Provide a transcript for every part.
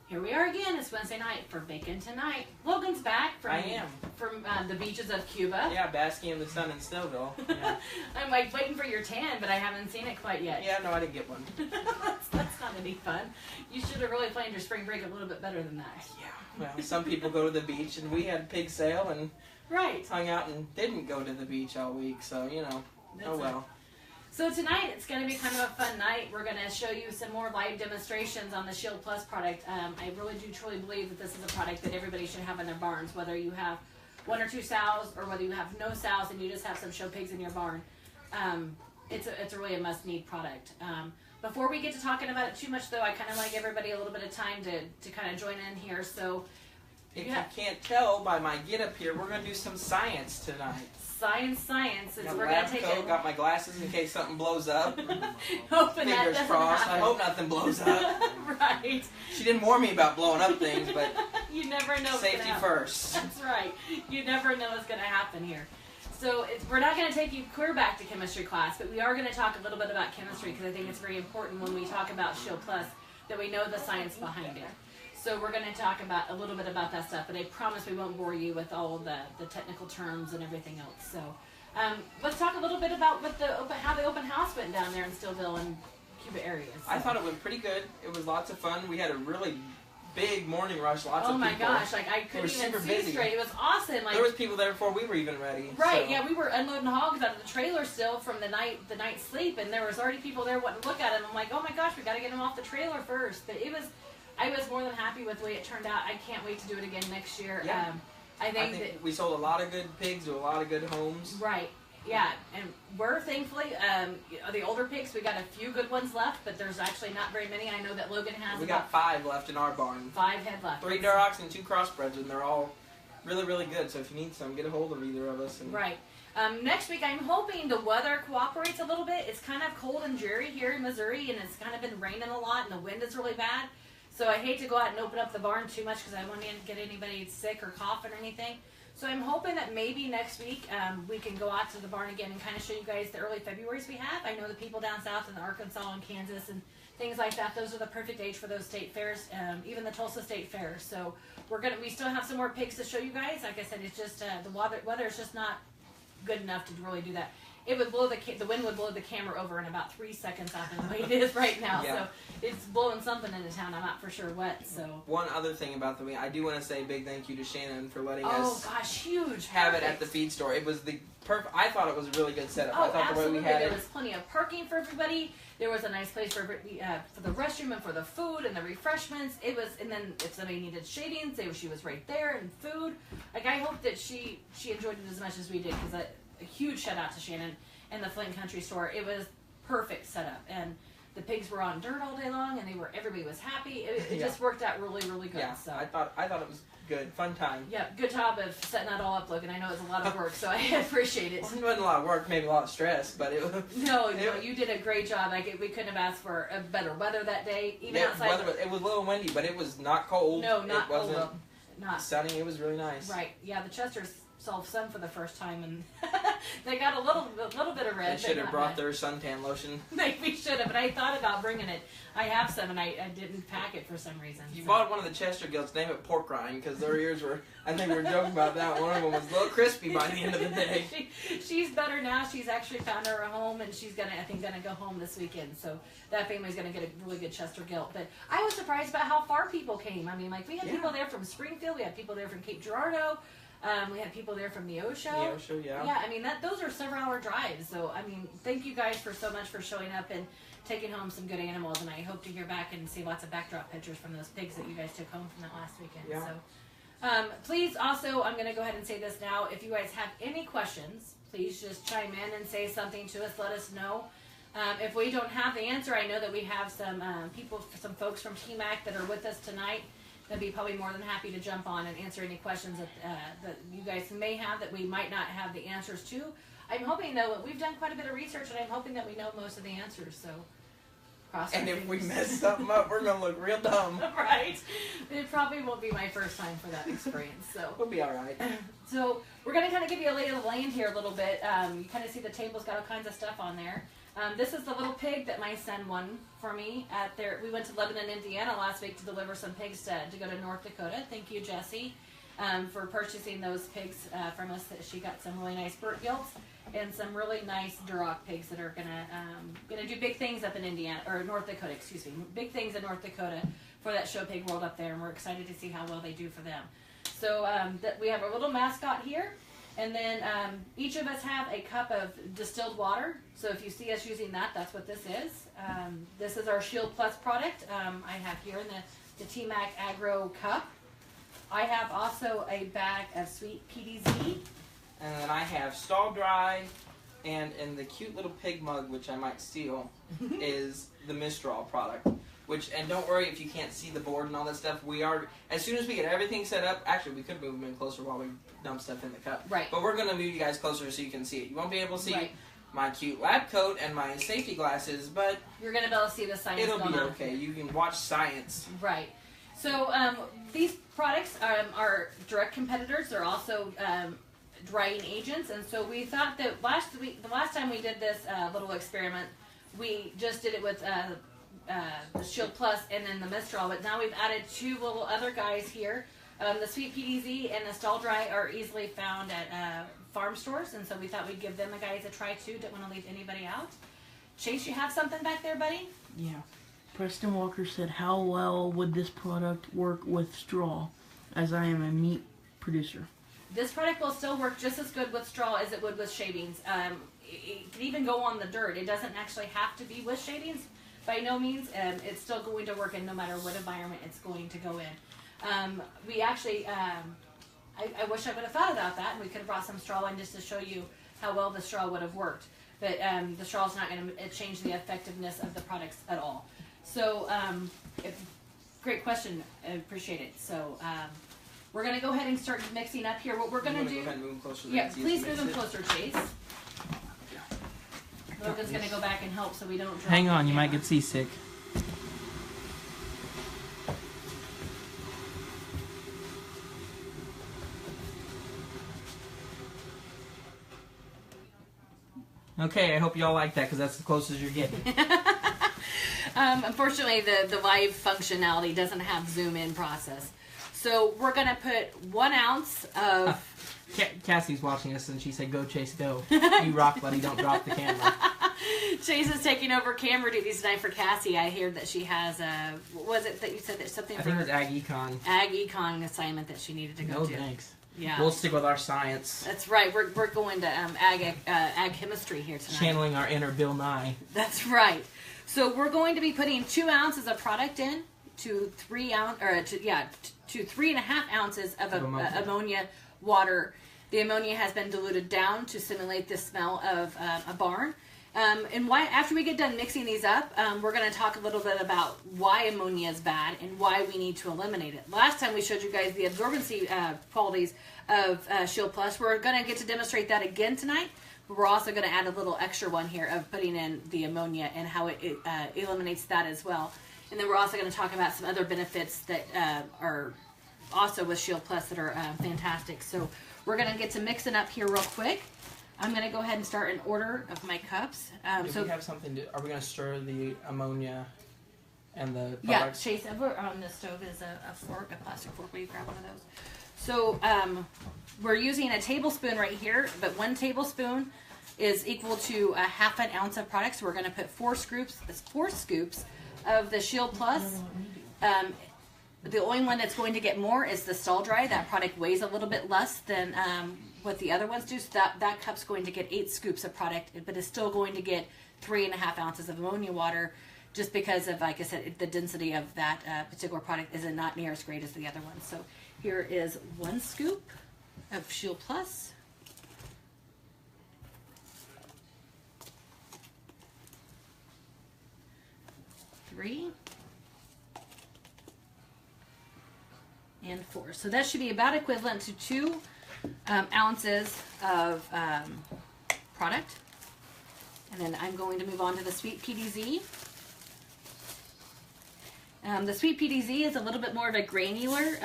Here we are again. It's Wednesday night for Bacon Tonight. Logan's back from the beaches of Cuba. Yeah, basking in the sun in Snowville. Yeah. I'm like waiting for your tan, but I haven't seen it quite yet. Yeah, no, I didn't get one. that's not any fun. You should have really planned your spring break a little bit better than that. Yeah, well, some people go to the beach, and we had pig sale and hung out and didn't go to the beach all week, so, you know, oh well. So tonight, it's going to be kind of a fun night. We're going to show you some more live demonstrations on the Shield Plus product. I really do truly believe that this is a product that everybody should have in their barns, whether you have 1 or 2 sows or whether you have no sows and you just have some show pigs in your barn. It's really a must-need product. Before we get to talking about it too much, though, I kind of like everybody a little bit of time to kind of join in here. So, if you can't tell by my get-up here, we're going to do some science tonight. Science. Got we're going to take it. Got my glasses in case something blows up. Fingers crossed. Happen. I hope nothing blows up. Right. She didn't warn me about blowing up things, but you never know. Safety first. That's right. You never know what's going to happen here. So we're not going to take you clear back to chemistry class, but we are going to talk a little bit about chemistry because I think it's very important when we talk about Shield Plus that we know the science behind it. So we're going to talk about a little bit about that stuff, but I promise we won't bore you with all the technical terms and everything else. So let's talk a little bit about how the open house went down there in Stillville and Cuba areas. So. I thought it went pretty good. It was lots of fun. We had a really big morning rush, lots of people. Oh my gosh, like I couldn't even see straight. It was awesome. Like, there was people there before we were even ready. Right, so. Yeah, we were unloading hogs out of the trailer still from the night sleep, and there was already people there wanting to look at them. I'm like, oh my gosh, we got to get them off the trailer first. But I was more than happy with the way it turned out. I can't wait to do it again next year. Yeah. I think that we sold a lot of good pigs to a lot of good homes. Right. Yeah, and we're thankfully, the older pigs, we got a few good ones left, but there's actually not very many. I know that Logan has We got 5 left in our barn. 5 head left. 3 Durocs and 2 crossbreds, and they're all really, really good. So if you need some, get a hold of either of us. And right. Next week, I'm hoping the weather cooperates a little bit. It's kind of cold and dreary here in Missouri, and it's kind of been raining a lot, and the wind is really bad. So I hate to go out and open up the barn too much because I don't want to get anybody sick or coughing or anything. So I'm hoping that maybe next week we can go out to the barn again and kind of show you guys the early Februarys we have. I know the people down south in Arkansas and Kansas and things like that, those are the perfect age for those state fairs, even the Tulsa State Fair. So we still have some more pigs to show you guys. Like I said, it's just the weather is just not good enough to really do that. It would blow the wind would blow the camera over in about 3 seconds out of the way it is right now. Yeah. So it's blowing something into town. I'm not for sure what. So one other thing about the week, I do want to say a big thank you to Shannon for letting us. Oh gosh, huge! Have it at the feed store. It was the perfect. I thought it was a really good setup. Oh, I thought absolutely. The way we had there was plenty of parking for everybody. There was a nice place for the restroom and for the food and the refreshments. It was, and then if somebody needed shavings, she was right there and food. Like I hope that she enjoyed it as much as we did because a huge shout out to Shannon and the Flint Country Store. It was perfect setup, and the pigs were on dirt all day long, and everybody was happy. It just worked out really, really good. Yeah, so I thought it was good, fun time. Yeah, good job of setting that all up, Logan. I know it was a lot of work, so I appreciate it. Well, it wasn't a lot of work, maybe a lot of stress, but it was. No, you did a great job. We couldn't have asked for a better weather that day, even outside. It was a little windy, but it was not cold. No, not it wasn't cold. Not sunny. It was really nice. Right. Yeah, the Chesters saw sun for the first time, and they got a little bit of red. They should have brought their suntan lotion. We should have, but I thought about bringing it. I have some, and I didn't pack it for some reason. You bought one of the Chester Gilts, name it Pork Rind, because their ears were, I think we were joking about that, one of them was a little crispy by the end of the day. She's better now. She's actually found her a home, and she's I think gonna go home this weekend, so that family's gonna get a really good Chester Gilt. But I was surprised about how far people came. I mean, like we had people there from Springfield, we had people there from Cape Girardeau, we had people there from the Osho. The Osho, yeah. Yeah, I mean, those are several-hour drives. So, I mean, thank you guys so much for showing up and taking home some good animals. And I hope to hear back and see lots of backdrop pictures from those pigs that you guys took home from that last weekend. Yeah. So, please also, I'm going to go ahead and say this now. If you guys have any questions, please just chime in and say something to us. Let us know. If we don't have the answer, I know that we have some some folks from TMAC that are with us tonight. They'd be probably more than happy to jump on and answer any questions that you guys may have that we might not have the answers to. I'm hoping, though, we've done quite a bit of research, and I'm hoping that we know most of the answers. So, and if we mess something up, we're going to look real dumb. Right. It probably won't be my first time for that experience. So we'll be all right. So we're going to kind of give you a lay of the land here a little bit. You kind of see the table's got all kinds of stuff on there. This is the little pig that my son won for me at their. We went to Lebanon, Indiana last week to deliver some pigs to go to North Dakota. Thank you, Jessie, for purchasing those pigs from us. She got some really nice Burt Gilts and some really nice Duroc pigs that are gonna do big things up in Indiana or North Dakota. Excuse me, big things in North Dakota for that show pig world up there, and we're excited to see how well they do for them. So we have our little mascot here. And then each of us have a cup of distilled water. So if you see us using that, that's what this is. This is our Shield Plus product. I have here in the T-Mac Agro cup. I have also a bag of Sweet PDZ. And then I have Stall Dry, and in the cute little pig mug, which I might steal, is the Mistral product. And don't worry if you can't see the board and all that stuff. We are, as soon as we get everything set up, actually we could move them in closer while we dump stuff in the cup. Right. But we're going to move you guys closer so you can see it. You won't be able to see right. my cute lab coat and my safety glasses, but you're going to be able to see the science it'll going be on. okay. You can watch science. Right. So these products are direct competitors. They're also drying agents. And so we thought that the last time we did this little experiment, we just did it with the Shield Plus and then the Mistral, but now we've added two little other guys here. The Sweet PDZ and the Stall Dry are easily found at farm stores, and so we thought we'd give them a guys a try too. Don't want to leave anybody out. Chase, you have something back there, buddy? Yeah. Preston Walker said, how well would this product work with straw, as I am a meat producer? This product will still work just as good with straw as it would with shavings. It can even go on the dirt. It doesn't actually have to be with shavings. By no means, it's still going to work in no matter what environment it's going to go in. We actually, I wish I would have thought about that, and we could have brought some straw in just to show you how well the straw would have worked. But the straw is not going to change the effectiveness of the products at all. So, great question. I appreciate it. So, we're going to go ahead and start mixing up here. What we're going to do... Go ahead and move them closer to yeah, that, please move them closer, Chase. Logan's going to go back and help so we don't drop Hang on, the you might camera. get seasick. Okay, I hope you all like that because that's the closest you're getting. Unfortunately, the live functionality doesn't have zoom in process. So we're going to put 1 ounce of... Cassie's watching us and she said, go Chase, go. You rock, buddy, don't drop the camera. Chase is taking over camera duties tonight for Cassie. I hear that she has a... What was it that you said that something I for think it was Ag Econ. Ag Econ assignment that she needed to go No to? thanks. Yeah. We'll stick with our science. That's right. We're going to ag chemistry here tonight. Channeling our inner Bill Nye. That's right. So we're going to be putting 2 ounces of product in to 3.5 ounces of ammonia water. The ammonia has been diluted down to simulate the smell of a barn. After we get done mixing these up, we're going to talk a little bit about why ammonia is bad and why we need to eliminate it. Last time we showed you guys the absorbency qualities of Shield Plus. We're going to get to demonstrate that again tonight. But we're also going to add a little extra one here of putting in the ammonia and how it eliminates that as well. And then we're also going to talk about some other benefits that are also with Shield Plus that are fantastic. So we're going to get to mixing up here real quick. I'm going to go ahead and start an order of my cups. Do we have something to... Are we going to stir the ammonia and the yeah, products? Chase, over on the stove is a fork, a plastic fork. Will you grab one of those? So we're using a tablespoon right here, but 1 tablespoon is equal to a 1/2 ounce of product. So we're going to put 4 scoops of the Shield Plus. The only one that's going to get more is the Stall Dry. That product weighs a little bit less than what the other ones do. So that cup's going to get 8 scoops of product, but it's still going to get 3.5 ounces of ammonia water, just because of, like I said, the density of that particular product is not near as great as the other one. So here is 1 scoop of Shield Plus. And 4. So that should be about equivalent to 2 ounces of product. And then I'm going to move on to the Sweet PDZ. The Sweet PDZ is a little bit more of a granular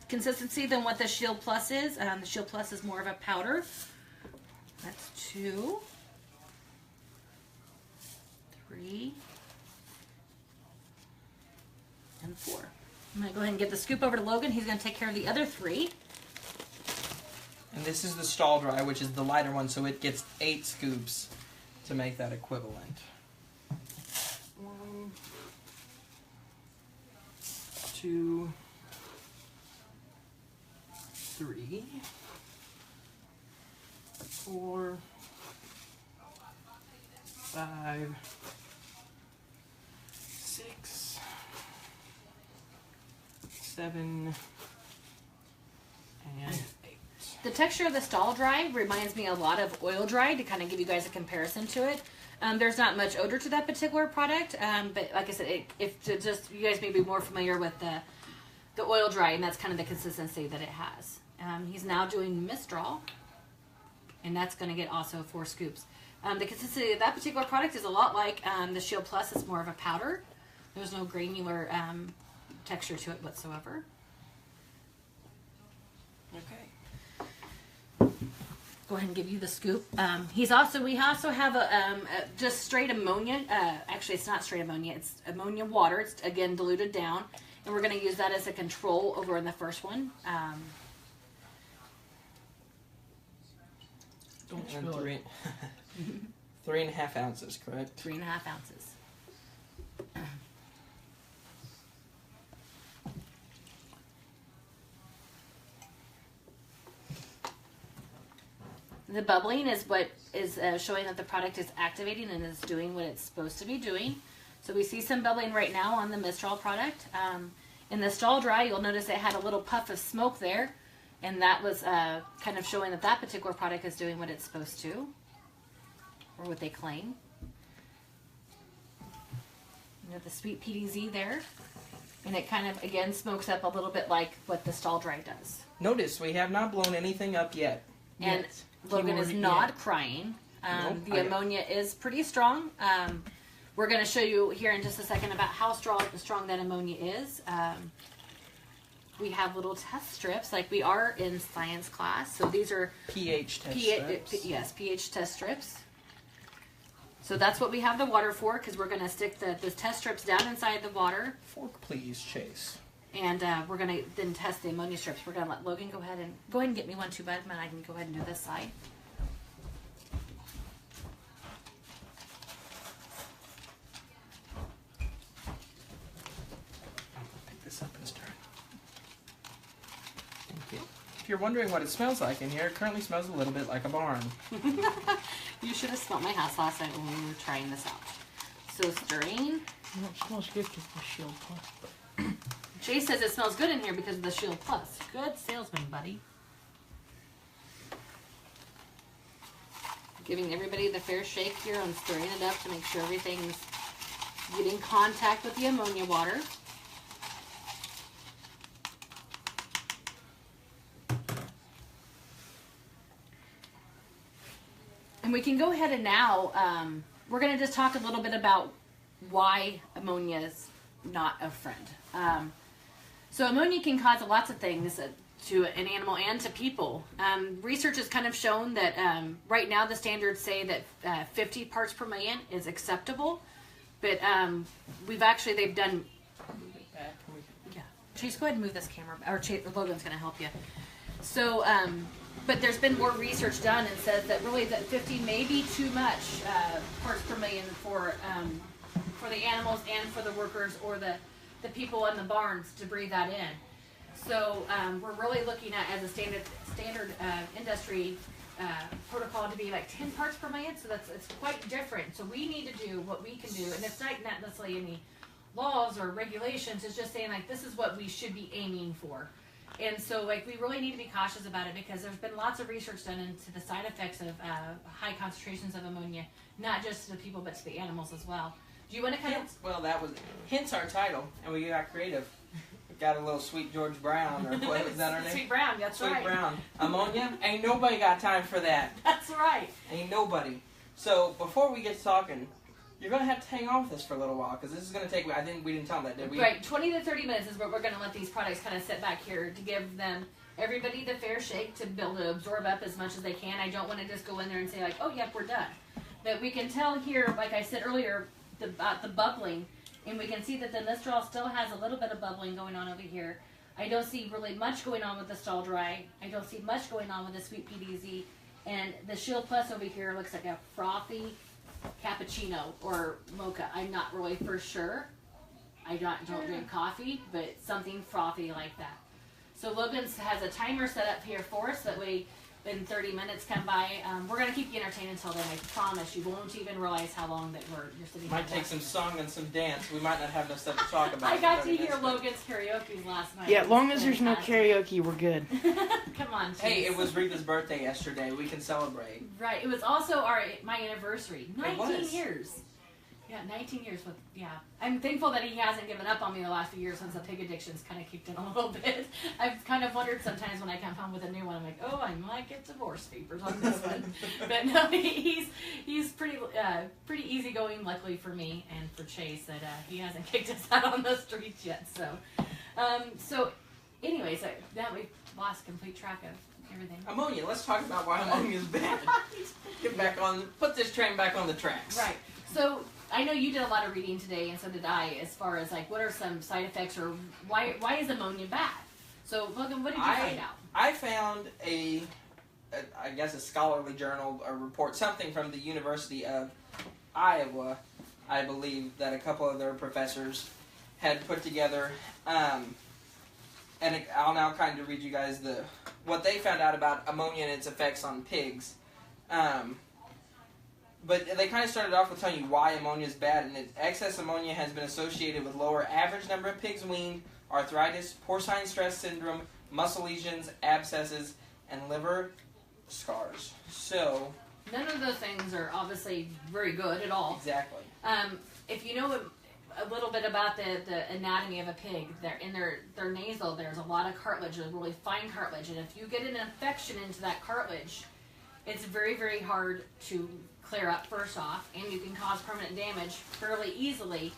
consistency than what the Shield Plus is. The Shield Plus is more of a powder. That's 2. 3, and 4. I'm going to go ahead and get the scoop over to Logan. He's going to take care of the other 3. And this is the stall dry, which is the lighter one, so it gets 8 scoops to make that equivalent. 1, 2, 3, 4, 5, 6, 7, and 8. The texture of the stall dry reminds me a lot of oil dry, to kind of give you guys a comparison to it. There's not much odor to that particular product, but like I said, if to just you guys may be more familiar with the oil dry, and that's kind of the consistency that it has. He's now doing Mistral, and that's going to get also 4 scoops. The consistency of that particular product is a lot like the Shield Plus. It's more of a powder. There's no granular texture to it whatsoever. Okay. Go ahead and give you the scoop. We also have a just straight ammonia. Actually, it's not straight ammonia. It's ammonia water. It's again diluted down, and we're going to use that as a control over in the first one. Don't And spill it. 3.5 ounces, correct? 3.5 ounces. The bubbling is what is showing that the product is activating and is doing what it's supposed to be doing. So we see some bubbling right now on the Mistral product. In the stall dry, you'll notice it had a little puff of smoke there, and that was kind of showing that that particular product is doing what it's supposed to, or what they claim. You have the sweet PDZ there, and it kind of again smokes up a little bit like what the stall dry does. Notice we have not blown anything up yet. And Yes. Logan is Keyword not yet. crying. Nope, The ammonia is pretty strong. We're going to show you here in just a second about how strong that ammonia is. We have little test strips, like we are in science class. So these are pH test strips. pH test strips. So that's what we have the water for, because we're going to stick the test strips down inside the water. Fork, please, Chase. And we're going to then test the ammonia strips. We're going to let Logan go ahead and get me one too, bud, and I can go ahead and do this side. Pick this up and stir it. Thank you. If you're wondering what it smells like in here, it currently smells a little bit like a barn. You should have smelled my house last night when we were trying this out. So stirring. You know, it smells good because the Shield Plus. But Jay says it smells good in here because of the Shield Plus. Good salesman, buddy. Giving everybody the fair shake here on stirring it up to make sure everything's getting contact with the ammonia water. And we can go ahead and now, we're going to just talk a little bit about why ammonia is not a friend. So ammonia can cause lots of things to an animal and to people. Research has kind of shown that right now the standards say that 50 parts per million is acceptable, but they've done. Yeah, Chase, go ahead and move this camera, or Logan's going to help you. So, but there's been more research done and says that really that 50 may be too much parts per million for the animals and for the workers or the people in the barns to breathe that in. So we're really looking at as a standard industry protocol to be like 10 parts per million. So it's quite different. So we need to do what we can do, and it's not necessarily any laws or regulations. It's just saying like this is what we should be aiming for. And so like we really need to be cautious about it because there's been lots of research done into the side effects of high concentrations of ammonia, not just to the people but to the animals as well. Do you want to kind of? Well, that was hence our title, and we got creative. We got a little Sweet George Brown, or what was that our name? Sweet Brown, that's Sweet right. Brown. Ammonia? Ain't nobody got time for that. That's right. Ain't nobody. So before we get talking, you're gonna have to hang on with us for a little while because this is gonna take. I think we didn't tell them that, did we? Right, 20 to 30 minutes is what we're going to let these products kind of sit back here to give them everybody the fair shake to be able to absorb up as much as they can. I don't want to just go in there and say like, oh, yep, we're done. But we can tell here, like I said earlier, the bubbling, and we can see that the Mistral still has a little bit of bubbling going on over here. I don't see really much going on with the Stall Dry. I don't see much going on with the Sweet Peat Easy. And the Shield Plus over here looks like a frothy cappuccino or mocha. I'm not really for sure. I don't drink coffee, but something frothy like that. So Logan's has a timer set up here for us. That way, in 30 minutes come by. We're going to keep you entertained until then. I promise you won't even realize how long that you're sitting here. Might take some song and some dance. We might not have enough stuff to talk about. I got to hear Logan's karaoke last night. Yeah, as long as there's no karaoke, we're good. Come on, Hey, Chase. it was Rita's birthday yesterday. We can celebrate. Right. It was also my anniversary. 19 was. years. Yeah, 19 years with, I'm thankful that he hasn't given up on me the last few years since the pig addiction's kind of kicked in a little bit. I've kind of wondered sometimes when I come home with a new one, I'm like, oh, I might get divorce papers on this one. But no, he's pretty easygoing, luckily for me and for Chase, that he hasn't kicked us out on the streets yet. So anyways, that we've lost complete track of everything. Ammonia. Let's talk about why ammonia is bad. Get back on. Put this train back on the tracks. Right. So I know you did a lot of reading today, and so did I, as far as like what are some side effects or why is ammonia bad? So Logan, what did you find out? I found I guess a scholarly journal or report, something from the University of Iowa, I believe, that a couple of their professors had put together. And I'll now kind of read you guys what they found out about ammonia and its effects on pigs. But they kind of started off with telling you why ammonia is bad, and excess ammonia has been associated with lower average number of pigs weaned, arthritis, porcine stress syndrome, muscle lesions, abscesses, and liver scars. So none of those things are obviously very good at all. Exactly. If you know a little bit about the anatomy of a pig, in their nasal, there's a lot of cartilage, a really fine cartilage, and if you get an infection into that cartilage, it's very, very hard to clear up first off, and you can cause permanent damage fairly easily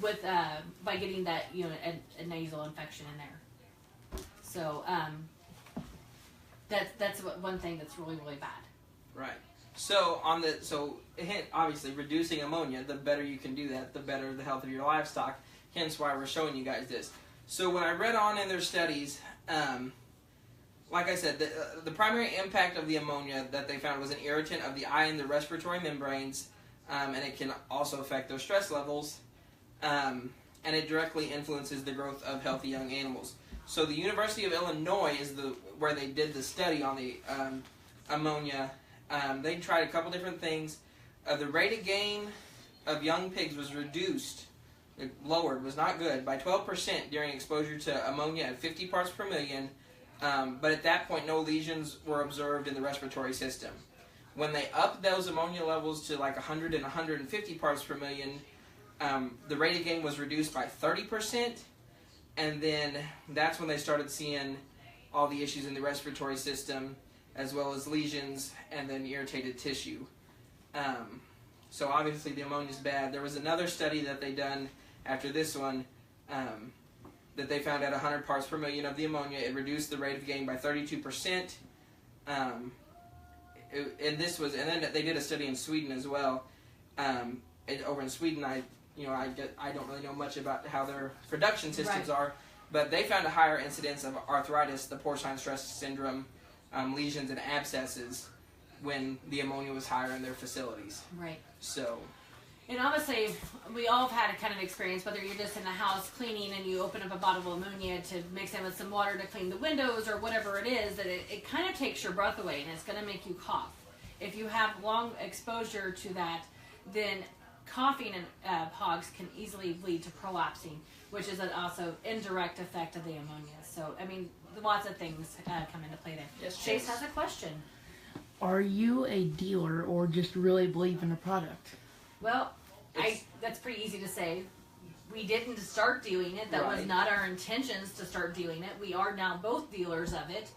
with by getting that a nasal infection in there. So that's one thing that's really, really bad. Right. So obviously reducing ammonia, the better you can do that, the better the health of your livestock. Hence why we're showing you guys this. So when I read on in their studies, like I said, the primary impact of the ammonia that they found was an irritant of the eye and the respiratory membranes, and it can also affect their stress levels, and it directly influences the growth of healthy young animals. So the University of Illinois is where they did the study on the ammonia. They tried a couple different things. The rate of gain of young pigs was lowered, was not good, by 12% during exposure to ammonia at 50 parts per million. But at that point, no lesions were observed in the respiratory system. When they upped those ammonia levels to like 100 and 150 parts per million, the rate of gain was reduced by 30%, and then that's when they started seeing all the issues in the respiratory system, as well as lesions and then irritated tissue. So obviously the ammonia is bad. There was another study that they done after this one, that they found at 100 parts per million of the ammonia, it reduced the rate of gain by 32%. And then they did a study in Sweden as well. Over in Sweden, I don't really know much about how their production systems are, but they found a higher incidence of arthritis, the porcine stress syndrome, lesions, and abscesses when the ammonia was higher in their facilities. Right. So. And obviously, we all have had a kind of experience, whether you're just in the house cleaning and you open up a bottle of ammonia to mix in with some water to clean the windows or whatever it is, that it kind of takes your breath away and it's going to make you cough. If you have long exposure to that, then coughing and hogs can easily lead to prolapsing, which is also indirect effect of the ammonia. So, I mean, lots of things come into play there. Yes, Chase has a question. Are you a dealer or just really believe in the product? Well, that's pretty easy to say. We didn't start doing it. That was not our intentions to start doing it. We are now both dealers of it.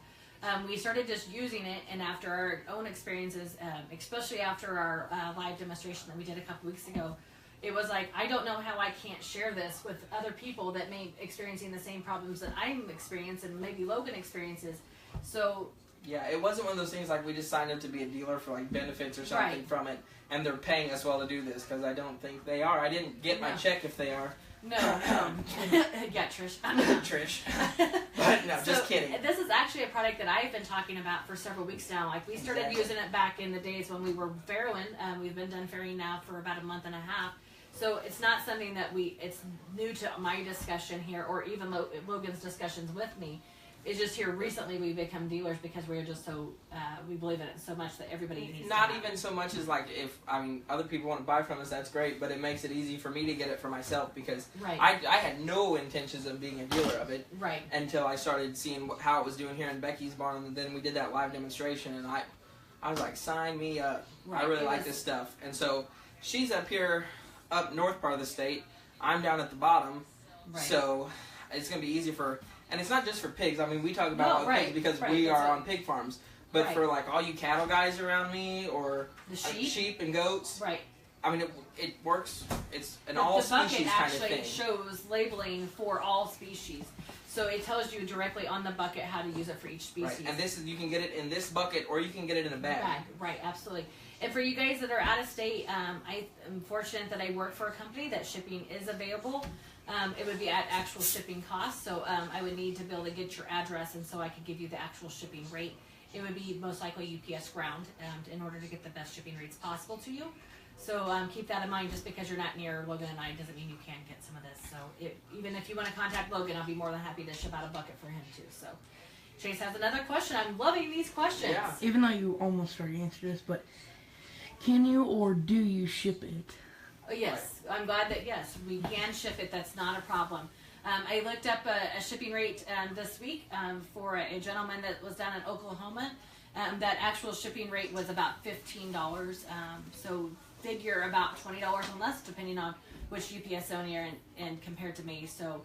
We started just using it, and after our own experiences, especially after our live demonstration that we did a couple weeks ago, it was like, I don't know how I can't share this with other people that may be experiencing the same problems that I'm experiencing and maybe Logan experiences. So Yeah, it wasn't one of those things like we just signed up to be a dealer for like benefits or something Right. from it, and they're paying us well to do this, because I don't think they are. I didn't get my No. check if they are. No. Yeah, Trish. Trish. But no, just kidding. This is actually a product that I've been talking about for several weeks now. Like we started Exactly. using it back in the days when we were farrowing. We've been done farrowing now for about a month and a half. So it's not something that it's new to my discussion here, or even Logan's discussions with me. It's just here recently we've become dealers because we're just so, we believe in it so much that everybody needs Not to have even so much as like if, I mean, other people want to buy from us, that's great, but it makes it easy for me to get it for myself, because Right. I had no intentions of being a dealer of it Right. until I started seeing how it was doing here in Becky's barn, and then we did that live demonstration, and I was like, sign me up. Right. I really It like was- this stuff. And so she's up here, up north part of the state. I'm down at the bottom, Right. so it's going to be easy for, and it's not just for pigs. I mean, we talk about No, all the right, pigs because right, we that's are it. on pig farms. But Right. for like all you cattle guys around me, or The like sheep? and goats, Right. I mean, it works. It's an The all bucket species kind of actually thing. shows labeling for all species. So it tells you directly on the bucket how to use it for each species. Right, and this is, you can get it in this bucket, or you can get it in a bag. Right, absolutely. And for you guys that are out of state, I am fortunate that I work for a company that shipping is available. It would be at actual shipping cost, so I would need to be able to get your address, and so I could give you the actual shipping rate. It would be most likely UPS ground in order to get the best shipping rates possible to you. So keep that in mind. Just because you're not near Logan and I doesn't mean you can't get some of this. So even if you want to contact Logan, I'll be more than happy to ship out a bucket for him too. So Chase has another question. I'm loving these questions. Yeah. Even though you almost already answered this, but can you or do you ship it? Oh, yes, I'm glad that yes, we can ship it. That's not a problem. I looked up a shipping rate this week for a gentleman that was down in Oklahoma. That actual shipping rate was about $15. So figure about $20 or less, depending on which UPS zone you're in and compared to me. So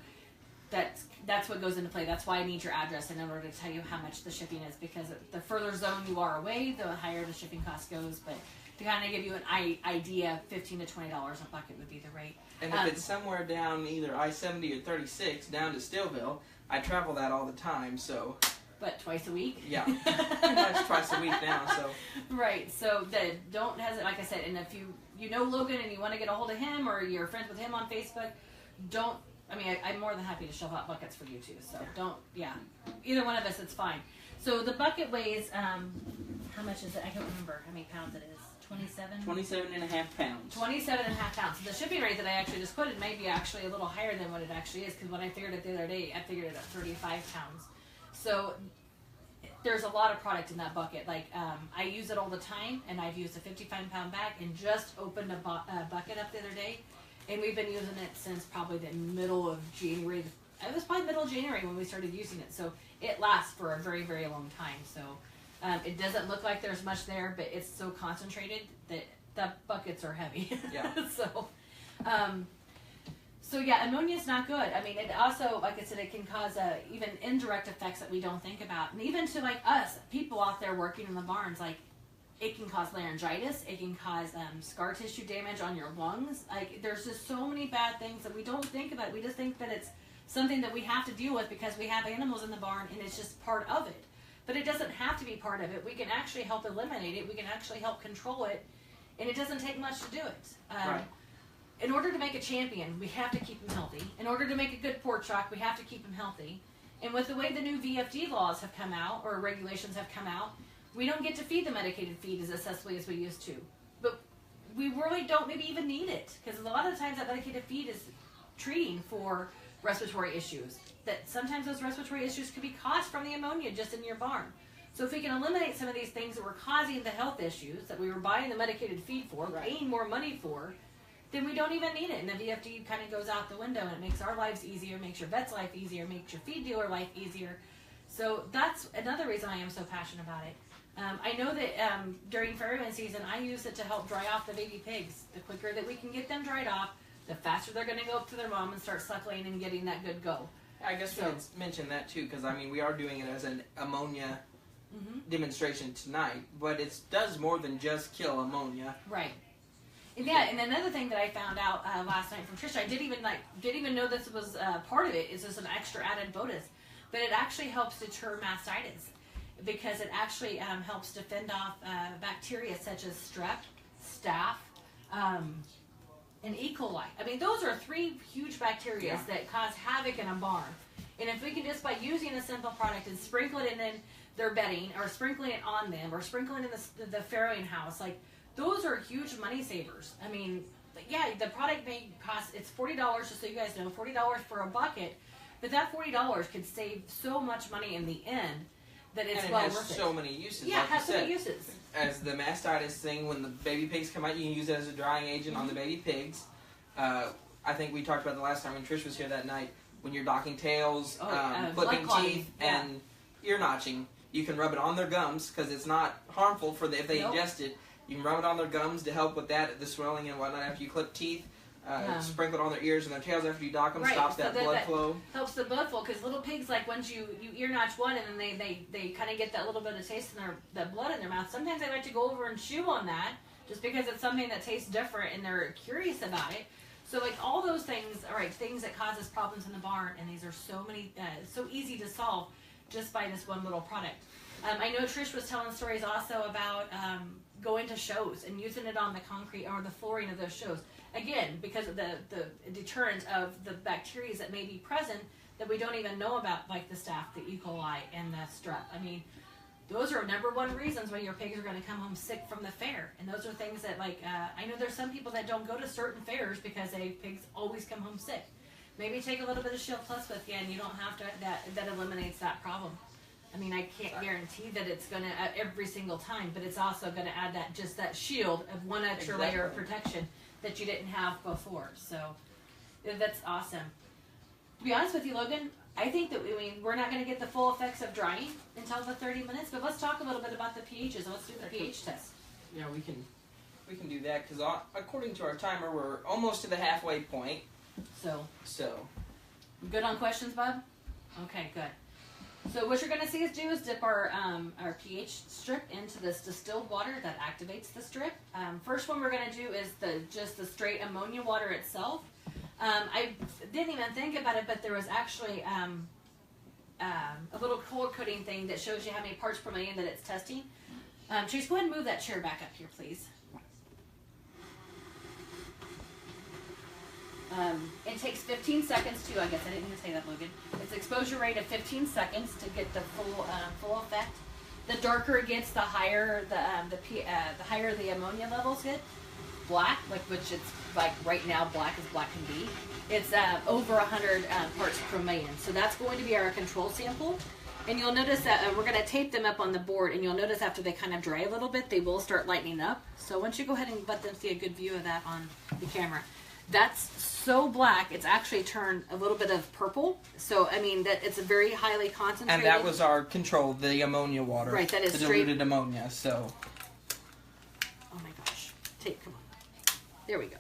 that's what goes into play. That's why I need your address in order to tell you how much the shipping is, because the further zone you are away, the higher the shipping cost goes. But to kind of give you an idea, $15 to $20 a bucket would be the rate. And if it's somewhere down either I-70 or 36 down to Stillville, I travel that all the time, so But twice a week? yeah, pretty much twice a week now. So Right. So don't hesitate. Like I said, and if you know Logan and you want to get a hold of him, or you're friends with him on Facebook, don't. I mean, I'm more than happy to shove out buckets for you too. So don't. Yeah. Either one of us, it's fine. So the bucket weighs. How much is it? I don't remember how many pounds it is. 27. 27.5 pounds. 27 and a half pounds. So the shipping rate that I actually just quoted may be actually a little higher than what it actually is, because when I figured it the other day, I figured it at 35 pounds. So there's a lot of product in that bucket. Like I use it all the time, and I've used a 55-pound bag and just opened a bucket up the other day, and we've been using it since probably the middle of January. It was probably middle of January when we started using it, so it lasts for a very, very long time. So it doesn't look like there's much there, but it's so concentrated that the buckets are heavy. Yeah. So yeah, ammonia is not good. I mean, it also, like I said, it can cause even indirect effects that we don't think about, and even to like us people out there working in the barns, like it can cause laryngitis, it can cause scar tissue damage on your lungs. Like there's just so many bad things that we don't think about. We just think that it's something that we have to deal with because we have animals in the barn, and it's just part of it. But it doesn't have to be part of it. We can actually help eliminate it. We can actually help control it, and it doesn't take much to do it. Right. In order to make a champion, we have to keep him healthy. In order to make a good pork chop, we have to keep him healthy. And with the way the new VFD laws have come out, or regulations have come out, we don't get to feed the medicated feed as accessibly as we used to. But we really don't maybe even need it, because a lot of the times that medicated feed is treating for respiratory issues. That sometimes those respiratory issues could be caused from the ammonia just in your barn. So if we can eliminate some of these things that were causing the health issues that we were buying the medicated feed for, paying more money for, then we don't even need it. And the VFD kind of goes out the window, and it makes our lives easier, makes your vet's life easier, makes your feed dealer life easier. So that's another reason I am so passionate about it. I know that during farrowing season, I use it to help dry off the baby pigs. The quicker that we can get them dried off, the faster they're going to go up to their mom and start suckling and getting that good go. I guess we could mention that too, because I mean we are doing it as an ammonia demonstration tonight, but it does more than just kill ammonia. Right. And yeah, and another thing that I found out last night from Trisha, I didn't even know this was part of it. It's just an extra added bonus, but it actually helps deter mastitis. because it actually helps to fend off bacteria such as strep, staph, and E. coli. I mean, those are 3 huge bacteria that cause havoc in a barn. And if we can just by using a simple product and sprinkle it in their bedding, or sprinkling it on them, or sprinkling it in the farrowing house, like those are huge money savers. I mean, yeah, the product may cost, it's $40, just so you guys know, $40 for a bucket, but that $40 could save so much money in the end that it's well worth it. And it has so many uses. Yeah, like it has you so many said. uses. As the mastitis thing, when the baby pigs come out, you can use it as a drying agent on the baby pigs. I think we talked about the last time when Trish was here that night, when you're docking tails, clipping teeth, and ear notching, you can rub it on their gums because it's not harmful for if they ingest it. You can rub it on their gums to help with that, the swelling and whatnot after you clip teeth. Sprinkle it on their ears and their tails after you dock them, stops that blood flow. Helps the blood flow, because little pigs, like once you ear notch one and then they kind of get that little bit of taste in the blood in their mouth, sometimes they like to go over and chew on that just because it's something that tastes different and they're curious about it. So like all those things are like things that causes problems in the barn, and these are so easy to solve just by this one little product. I know Trish was telling stories also about going to shows and using it on the concrete or the flooring of those shows. Again, because of the deterrent of the bacteria that may be present that we don't even know about, like the staph, the E. coli, and the strep. I mean, those are #1 reasons why your pigs are going to come home sick from the fair. And those are things that, like, I know there's some people that don't go to certain fairs because pigs always come home sick. Maybe take a little bit of Shield Plus with you, and you don't have to. That eliminates that problem. I mean, I can't guarantee that it's going to every single time, but it's also going to add that shield of one extra layer of protection that you didn't have before. So that's awesome. To be honest with you, Logan, I think that we're not going to get the full effects of drying until the 30 minutes, but let's talk a little bit about the pHs. Let's do the pH test. Yeah, we can do that because according to our timer, we're almost to the halfway point. So good on questions, Bob? Okay, good. So what you're going to see us do is dip our pH strip into this distilled water that activates the strip. First one we're going to do is just the straight ammonia water itself. I didn't even think about it, but there was actually a little cold coding thing that shows you how many parts per million that it's testing. Chase, go ahead and move that chair back up here, please. It takes 15 seconds to, I guess I didn't even say that, Logan. It's exposure rate of 15 seconds to get the full effect. The darker it gets, the higher the higher the ammonia levels get. Black, which it's like right now, black as black can be. It's over 100 parts per million. So that's going to be our control sample. And you'll notice that we're going to tape them up on the board, and you'll notice after they kind of dry a little bit, they will start lightening up. So once you go ahead and let them see a good view of that on the camera. That's so black, it's actually turned a little bit of purple. So, I mean, that it's a very highly concentrated. And that was our control, the ammonia water. Right, that is the straight. diluted ammonia, so. Oh my gosh. Tape, come on. There we go.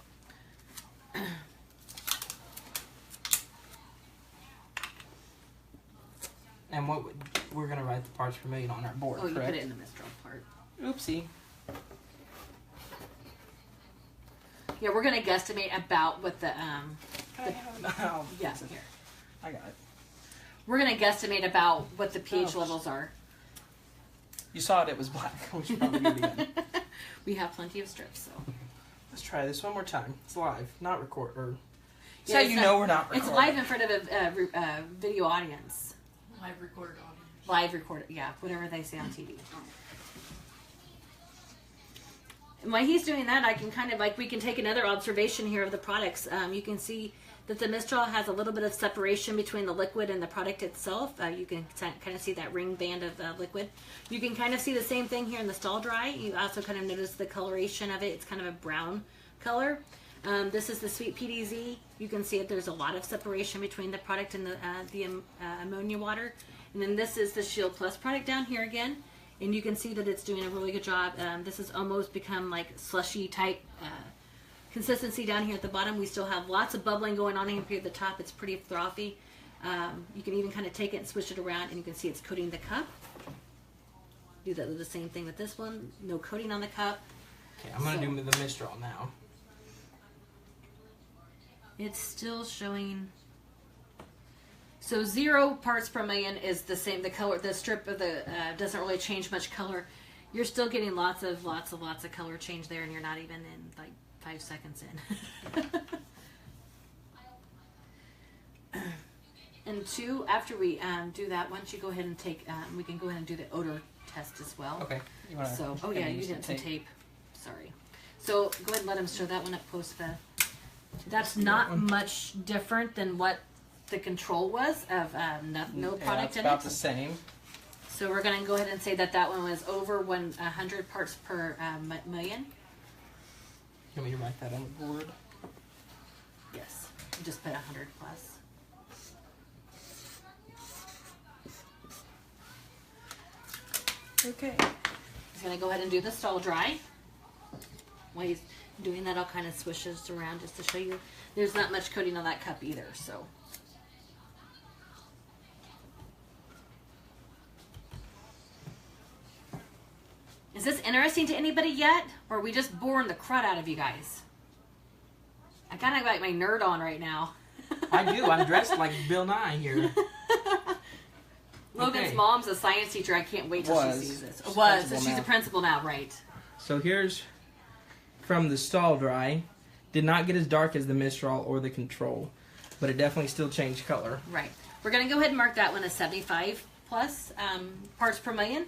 And we're going to write the parts per million on our board, correct? correct? You put it in the Mistral part. Oopsie. Yeah, we're going to guesstimate about what the yeah, here. I got it. We're going to guesstimate about what the pH levels are. You saw it was black. We should probably do it again. We have plenty of strips, so. Let's try this one more time. It's live, not record. Yeah, so you know we're not recording. It's live in front of a video audience. Live recorded audience. Live recorded, yeah, whatever they say on TV. And while he's doing that, I can kind of, we can take another observation here of the products. You can see that the Mistral has a little bit of separation between the liquid and the product itself. You can kind of see that ring band of liquid. You can kind of see the same thing here in the Stall Dry. You also kind of notice the coloration of it. It's kind of a brown color. This is the Sweet PDZ. You can see that there's a lot of separation between the product and the ammonia water. And then this is the Shield Plus product down here again. And you can see that it's doing a really good job. This has almost become like slushy type consistency down here at the bottom. We still have lots of bubbling going on here at the top. It's pretty frothy. You can even kind of take it and switch it around, and you can see it's coating the cup. Do the same thing with this one. No coating on the cup. Okay, I'm going to do the Mistral now. It's still showing. So 0 parts per million is the same. The color, the strip of the doesn't really change much color. You're still getting lots of color change there, and you're not even in like 5 seconds in. And 2, after we do that, once you go ahead and take, we can go ahead and do the odor test as well. Okay. You wanna So, oh yeah, you use didn't the some tape. Sorry. So go ahead and let him show that one up close to the. That's not much different than what the control was of no product it's in about it. the same. So we're going to go ahead and say that that one was over 100 parts per million. You want me to write that on the board? Yes. Just put 100 plus. Okay. He's going to go ahead and do the stall dry. While he's doing that, I'll kind of swish this around just to show you. There's not much coating on that cup either, so. Is this interesting to anybody yet? Or are we just boring the crud out of you guys? I kind of got my nerd on right now. I do. I'm dressed like Bill Nye here. Logan's Okay. mom's a science teacher. I can't wait till she sees this. Was. So she's a principal now, right? So here's from the stall dry. Did not get as dark as the Mistral or the Control, but it definitely still changed color. Right. We're going to go ahead and mark that one as 75 plus parts per million.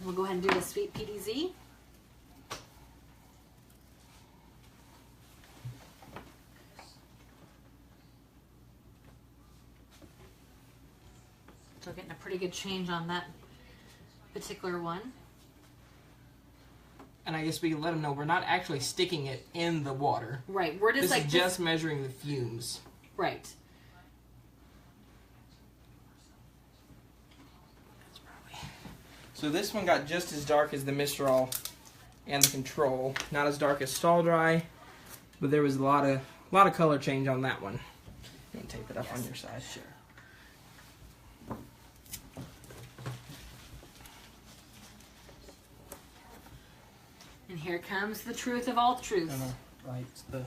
We'll go ahead and do the sweet PDZ. So getting a pretty good change on that particular one. And I guess we can let them know we're not actually sticking it in the water. Right. We're just This like is just measuring the fumes. right. So this one got just as dark as the Mistral and the Control. Not as dark as stall dry, but there was a lot of color change on that one. You can tape it up on your side. Sure. And here comes the truth of all truths. Right. The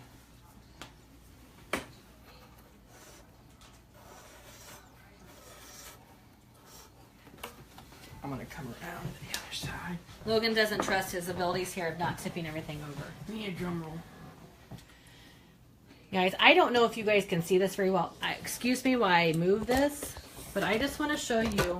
I'm gonna come around to the other side. Logan doesn't trust his abilities here of not tipping everything over. Me a drum roll. Guys, I don't know if you guys can see this very well. Excuse me while I move this, but I just want to show you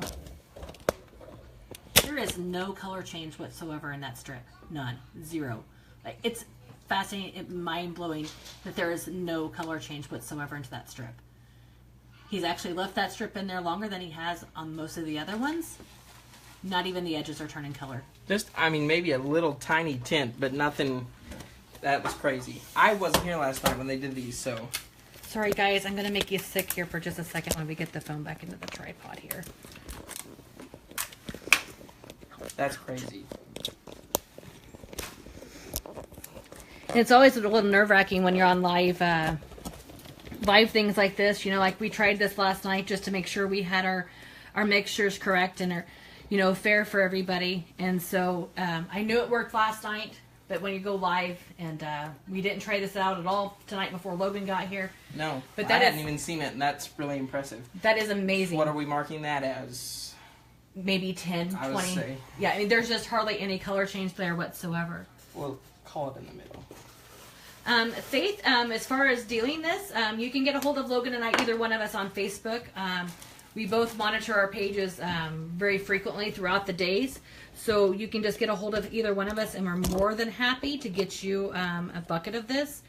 there is no color change whatsoever in that strip. None. Zero. Like, it's fascinating, mind-blowing that there is no color change whatsoever into that strip. He's actually left that strip in there longer than he has on most of the other ones. Not even the edges are turning color. Just, I mean, maybe a little tiny tint, but nothing that was crazy. I wasn't here last night when they did these, so. Sorry, guys. I'm going to make you sick here for just a second when we get the phone back into the tripod here. That's crazy. It's always a little nerve-wracking when you're on live things like this. You know, like we tried this last night just to make sure we had our mixtures correct and are, you know, fair for everybody. And so I knew it worked last night, but when you go live, and we didn't try this out at all tonight before Logan got here. No, but I that hadn't is, even seen it, and that's really impressive. That is amazing. What are we marking that as? Maybe 10, I 20. would say. Yeah, I mean, there's just hardly any color change there whatsoever. We'll call it in the middle. Faith, as far as dealing this, you can get a hold of Logan and I, either one of us on Facebook. We both monitor our pages very frequently throughout the days. So you can just get a hold of either one of us, and we're more than happy to get you a bucket of this.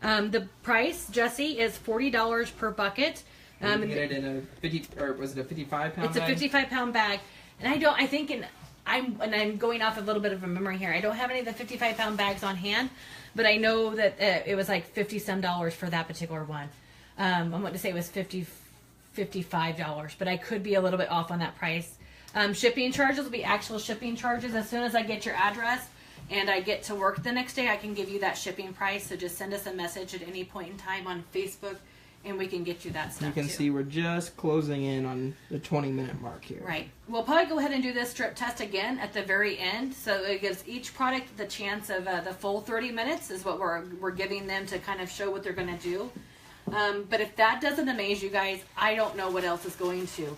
The price, Jesse, is $40 per bucket. You can get it in a 50, or was it a 55 pound It's bag? a 55-pound bag. And I think I'm going off a little bit of a memory here. I don't have any of the 55-pound bags on hand, but I know that it was like $50 for that particular one. I want to say it was $55, but I could be a little bit off on that price. Shipping charges will be actual shipping charges. As soon as I get your address and I get to work the next day, I can give you that shipping price. So just send us a message at any point in time on Facebook, and we can get you that stuff You can too. see we're just closing in on the 20-minute mark here. Right. We'll probably go ahead and do this strip test again at the very end, so it gives each product the chance of the full 30 minutes is what we're giving them to kind of show what they're going to do. But if that doesn't amaze you guys, I don't know what else is going to.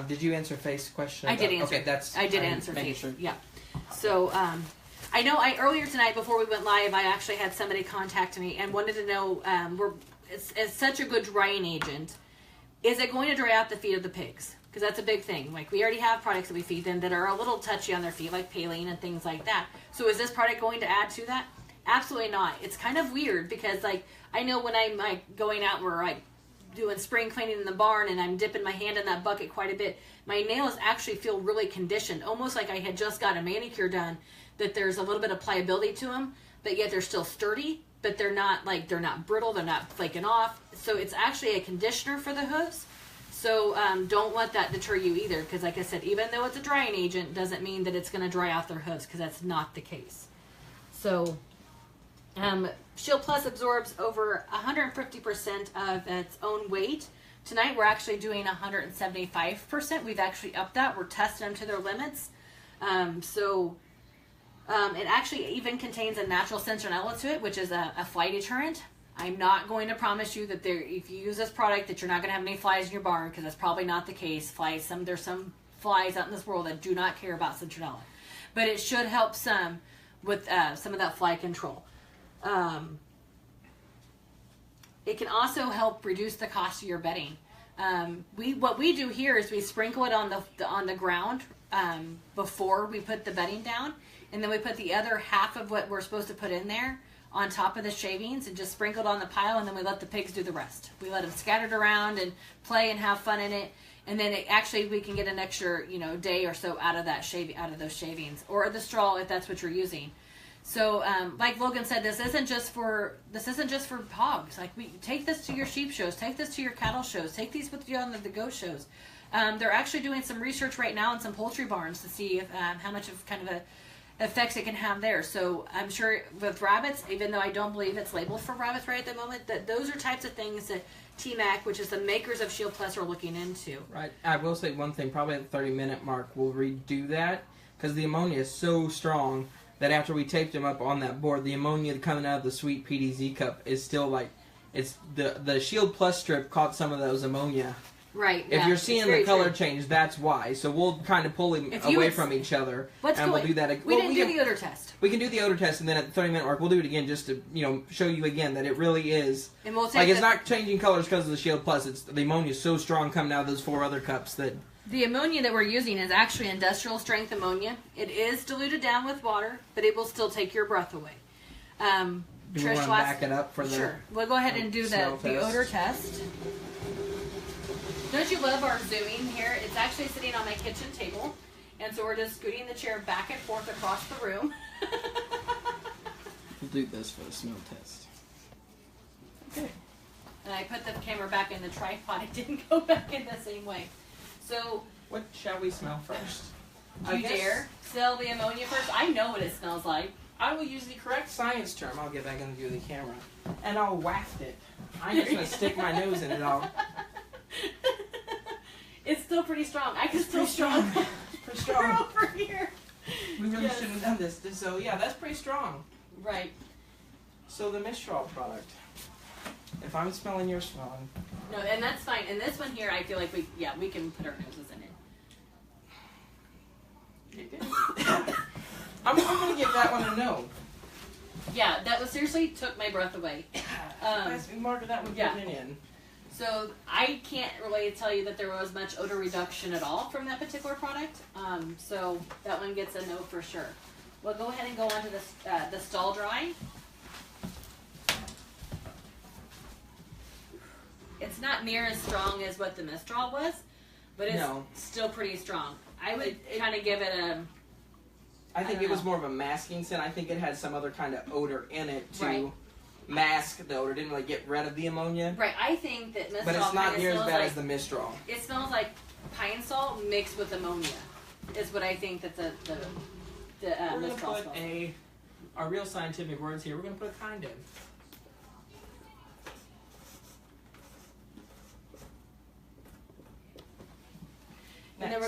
Did you answer Faith's question? I did answer. Okay, I did I'm answer making Faith. sure. Yeah. So I know earlier tonight before we went live, I actually had somebody contact me and wanted to know it's such a good drying agent. Is it going to dry out the feet of the pigs? Because that's a big thing. Like, we already have products that we feed them that are a little touchy on their feet, like Paline and things like that. So is this product going to add to that? Absolutely not. It's kind of weird because, like, I know when I'm like going out and we're like doing spring cleaning in the barn and I'm dipping my hand in that bucket quite a bit, my nails actually feel really conditioned, almost like I had just got a manicure done, that there's a little bit of pliability to them, but yet they're still sturdy, but they're not brittle, they're not flaking off. So it's actually a conditioner for the hooves. So don't let that deter you either, because like I said, even though it's a drying agent, doesn't mean that it's going to dry out their hooves, because that's not the case. So Shield Plus absorbs over 150% of its own weight. Tonight we're actually doing 175%. We've actually upped that. We're testing them to their limits. It actually even contains a natural citronella to it, which is a fly deterrent. I'm not going to promise you that if you use this product that you're not going to have any flies in your barn, because that's probably not the case. There's some flies out in this world that do not care about citronella, but it should help some with some of that fly control. It can also help reduce the cost of your bedding. What we do here is we sprinkle it on the ground before we put the bedding down, and then we put the other half of what we're supposed to put in there on top of the shavings and just sprinkle it on the pile, and then we let the pigs do the rest. We let them scattered around and play and have fun in it, and then we can get an extra day or so out of those shavings or the straw if that's what you're using. So, like Logan said, this isn't just for hogs. Like, we take this to your sheep shows, take this to your cattle shows, take these with you on the goat shows. They're actually doing some research right now in some poultry barns to see if, how much of kind of a effects it can have there. So I'm sure with rabbits, even though I don't believe it's labeled for rabbits right at the moment, that those are types of things that TMAC, which is the makers of Shield Plus, are looking into. Right. I will say one thing. Probably at the 30-minute mark, we'll redo that because the ammonia is so strong that after we taped them up on that board, the ammonia coming out of the sweet PDZ cup is still like, it's the Shield Plus strip caught some of those ammonia. Right. If you're seeing the color change, that's why. So we'll kind of pull them away from each other, and we'll do that again. We didn't do the odor test. We can do the odor test, and then at the 30-minute mark, we'll do it again just to show you again that it really is. And we'll it's not changing colors because of the Shield Plus. It's the ammonia is so strong coming out of those 4 other cups that. The ammonia that we're using is actually industrial strength ammonia. It is diluted down with water, but it will still take your breath away. Do we want to back it up for the? Sure. We'll go ahead and do the odor test. Don't you love our zooming here? It's actually sitting on my kitchen table, and so we're just scooting the chair back and forth across the room. We'll do this for the smell test. Okay. And I put the camera back in the tripod. It didn't go back in the same way. So, what shall we smell first? Do you dare smell the ammonia first? I know what it smells like. I will use the correct science term. I'll get back and view the camera, and I'll waft it. I'm just gonna stick my nose in it all. It's still pretty strong. I can still strong. Pretty strong. We're over here. We really shouldn't have done this. So yeah, that's pretty strong. Right. So the Mistral product. If I'm smelling, you're smelling. No, and that's fine. And this one here, I feel like we can put our noses in it. I'm gonna give that one a no. Yeah, that was seriously took my breath away. Mark that one putting it in. So I can't really tell you that there was much odor reduction at all from that particular product. So that one gets a no for sure. We'll go ahead and go on to the stall dry. It's not near as strong as what the Mistral was, but it's still pretty strong. I would kind of give it a... I think it was more of a masking scent. I think it had some other kind of odor in it to mask the odor. It didn't really get rid of the ammonia. Right. I think that Mistral... But it's not near as bad as the Mistral. It smells like pine salt mixed with ammonia is what I think that the Mistral smells. Our real scientific words here, we're going to put a kind of.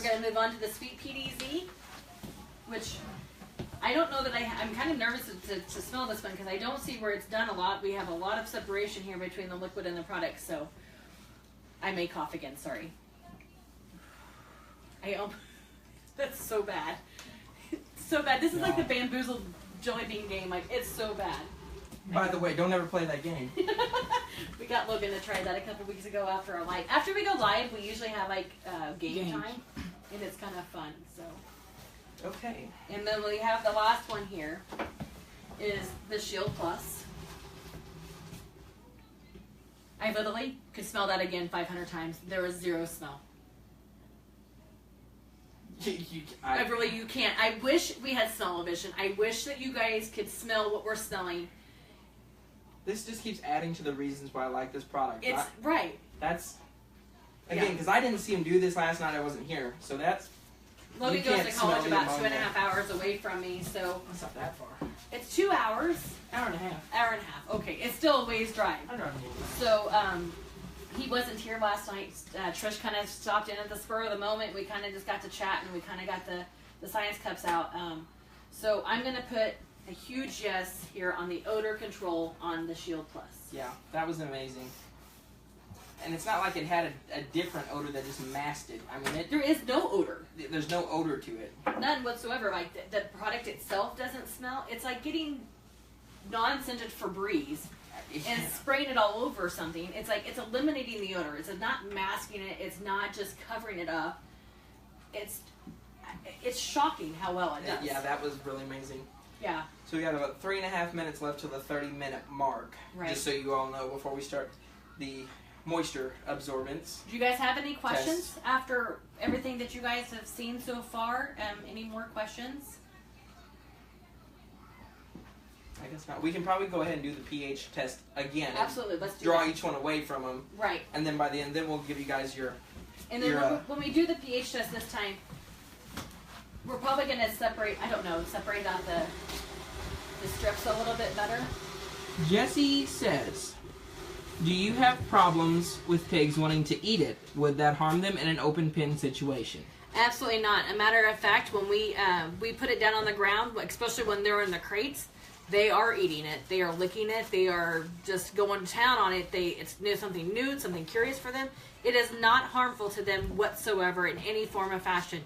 we're going to move on to the Sweet PDZ, which I don't know that I'm kind of nervous to smell this one because I don't see where it's done a lot. We have a lot of separation here between the liquid and the product, so I may cough again. Sorry. That's so bad. So bad. This is like the Bamboozled Jelly Bean game. Like, it's so bad. By the way, don't ever play that game. We got Logan to try that a couple weeks ago after our live. After we go live, we usually have like game time, and it's kind of fun. So. Okay. And then we have the last one here is the Shield Plus. I literally could smell that again 500 times. There was zero smell. You can't. I wish we had smell-o-vision. I wish that you guys could smell what we're smelling. This just keeps adding to the reasons why I like this product. It's right. That's again because I didn't see him do this last night. I wasn't here, so that's. Logan goes to college about 2.5 hours away from me, so it's not that far. It's 2 hours. Hour and a half. Hour and a half. Okay, it's still a ways drive. I drive a little bit. So he wasn't here last night. Trish kind of stopped in at the spur of the moment. We kind of just got to chat and we kind of got the science cups out. So I'm going to put a huge yes here on the odor control on the Shield Plus. Yeah, that was amazing. And it's not like it had a different odor that just masked it. I mean, there is no odor. There's no odor to it. None whatsoever. Like the product itself doesn't smell. It's like getting non-scented Febreze and spraying it all over something. It's like it's eliminating the odor. It's not masking it. It's not just covering it up. It's shocking how well it does. Yeah, that was really amazing. Yeah. So we got about 3.5 minutes left to the 30-minute mark. Right. Just so you all know before we start the moisture absorbance. Do you guys have any questions after everything that you guys have seen so far? Any more questions? I guess not. We can probably go ahead and do the pH test again. Absolutely, let's do draw that. each one away from them. Right. And then by the end, then we'll give you guys your. And then when we do the pH test this time, we're probably going to separate out the strips a little bit better. Jesse says, do you have problems with pigs wanting to eat it? Would that harm them in an open pen situation? Absolutely not. A matter of fact, when we put it down on the ground, especially when they're in the crates, they are eating it. They are licking it. They are just going to town on it. It's something new, something curious for them. It is not harmful to them whatsoever in any form or fashion.